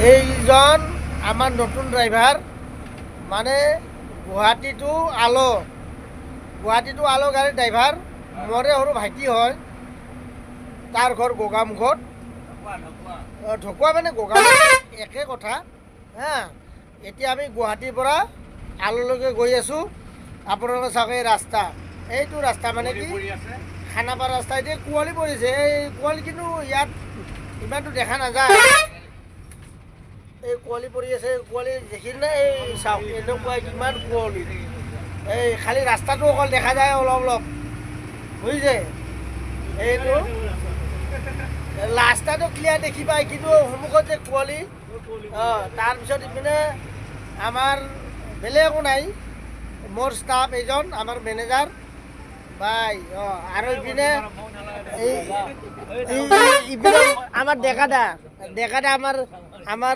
এইজন আমাৰ নতুন ড্ৰাইভাৰ মানে গুৱাহাটী টু আলো গাড়ীৰ ড্ৰাইভাৰ মৰে সৰু ভাইটি হয় তাৰ ঘৰ গোগামুখত ঢকুৱা মানে গোগামুখ একে কথা হা এতিয়া আমি গুৱাহাটীৰ পৰা আলোলৈকে গৈ আছোঁ আপোনালোকে চাওক এই ৰাস্তা এইটো ৰাস্তা মানে কি খানাপাৰা ৰাস্তা এতিয়া কুঁৱলী পৰিছে এই কুঁৱলী কিন্তু ইয়াত ইমানটো দেখা নাযায় এই কুঁৱলী পৰি আছে কুঁৱলী দেখিলে এই চাওক এনেকুৱা কিমান কুঁৱলী এই খালি ৰাস্তাটো অকল দেখা যায় অলপ অলপ বুজিছে এইটো ৰাস্তাটো ক্লিয়াৰ দেখি পায় কিন্তু সন্মুখত যে কুঁৱলী তাৰপিছত ইপিনে আমাৰ বেলেগ একো নাই মোৰ ষ্টাফ এজন আমাৰ মেনেজাৰ বাই আৰু ইপিনে ইপিনে আমাৰ ডেকাদা আমাৰ